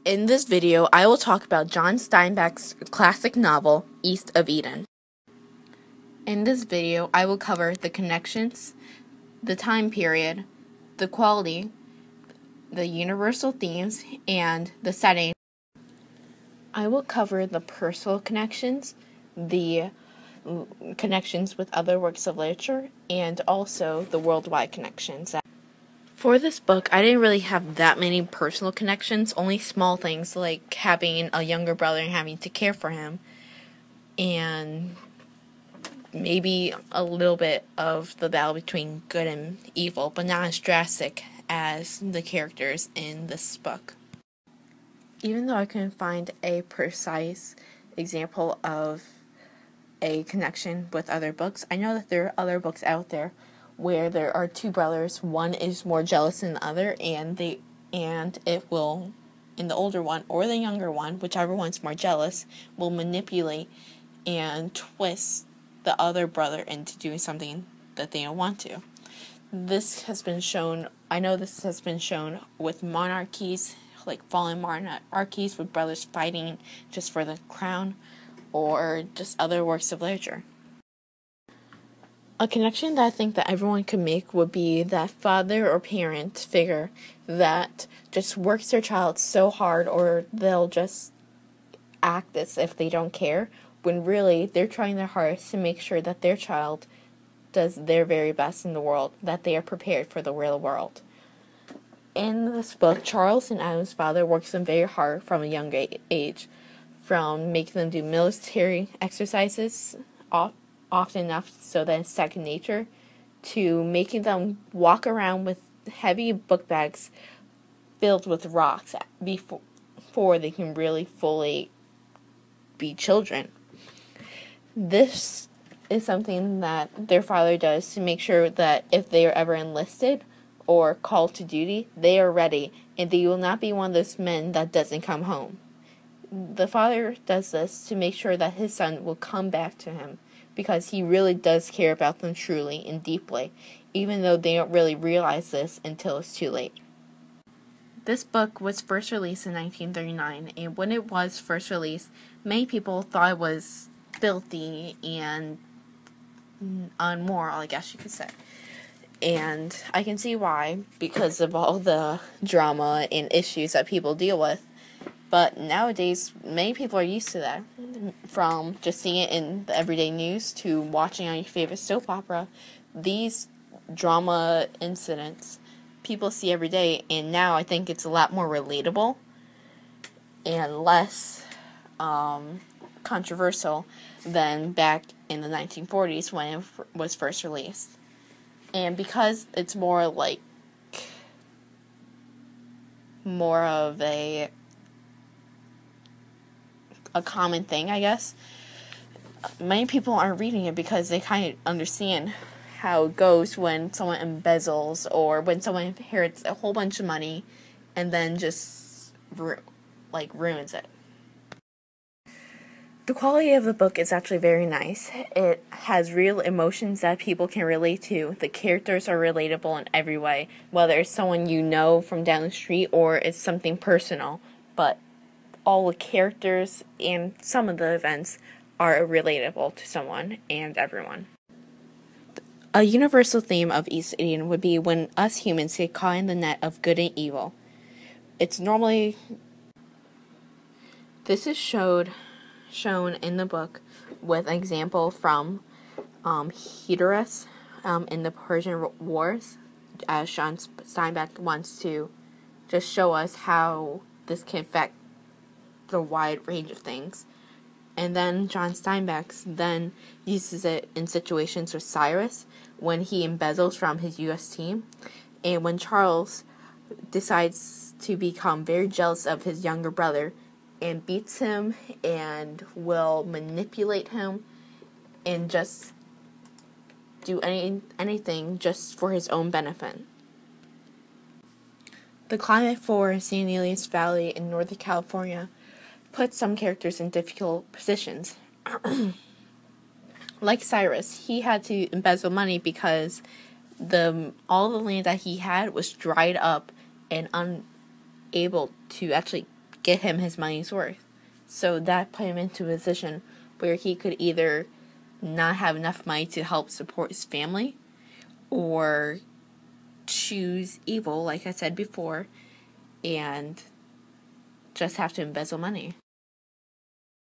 In this video, I will talk about John Steinbeck's classic novel, East of Eden. In this video, I will cover the connections, the time period, the quality, the universal themes, and the setting. I will cover the personal connections, the connections with other works of literature, and also the worldwide connections. For this book, I didn't really have that many personal connections, only small things like having a younger brother and having to care for him, and maybe a little bit of the battle between good and evil, but not as drastic as the characters in this book. Even though I couldn't find a precise example of a connection with other books, I know that there are other books out there where there are two brothers. One is more jealous than the other, and it will, in the older one or the younger one, whichever one's more jealous, will manipulate and twist the other brother into doing something that they don't want to. This has been shown, I know this has been shown with monarchies, like fallen monarchies with brothers fighting just for the crown, or just other works of literature. A connection that I think that everyone could make would be that father or parent figure that just works their child so hard, or they'll just act as if they don't care, when really they're trying their hardest to make sure that their child does their very best in the world, that they are prepared for the real world. In this book, Charles and Adam's father works them very hard from a young age, from making them do military exercises often enough so that it's second nature, to making them walk around with heavy book bags filled with rocks before they can really fully be children. This is something that their father does to make sure that if they are ever enlisted or called to duty, they are ready, and they will not be one of those men that doesn't come home. The father does this to make sure that his son will come back to him, because he really does care about them truly and deeply, even though they don't really realize this until it's too late. This book was first released in 1939, and when it was first released, many people thought it was filthy and unmoral, I guess you could say. And I can see why, because of all the drama and issues that people deal with. But nowadays, many people are used to that. From just seeing it in the everyday news to watching on your favorite soap opera, these drama incidents people see every day, and now I think it's a lot more relatable and less controversial than back in the 1940s when it was first released. And because it's more of a common thing, I guess, many people aren't reading it because they kind of understand how it goes when someone embezzles or when someone inherits a whole bunch of money and then just ruins it. The quality of the book is actually very nice. It has real emotions that people can relate to. The characters are relatable in every way, whether it's someone you know from down the street or it's something personal, but all the characters and some of the events are relatable to someone and everyone. A universal theme of East of Eden would be when us humans get caught in the net of good and evil. It's normally... This is shown in the book with an example from Hydrus in the Persian Wars, as John Steinbeck wants to just show us how this can affect the wide range of things. And then John Steinbeck then uses it in situations with Cyrus when he embezzles from his U.S. team, and when Charles decides to become very jealous of his younger brother and beats him and will manipulate him and just do anything just for his own benefit. The climate for San Elias Valley in Northern California puts some characters in difficult positions. Like Cyrus, he had to embezzle money because all the land that he had was dried up and unable to actually get him his money's worth. So that put him into a position where he could either not have enough money to help support his family, or choose evil, like I said before, and just have to embezzle money.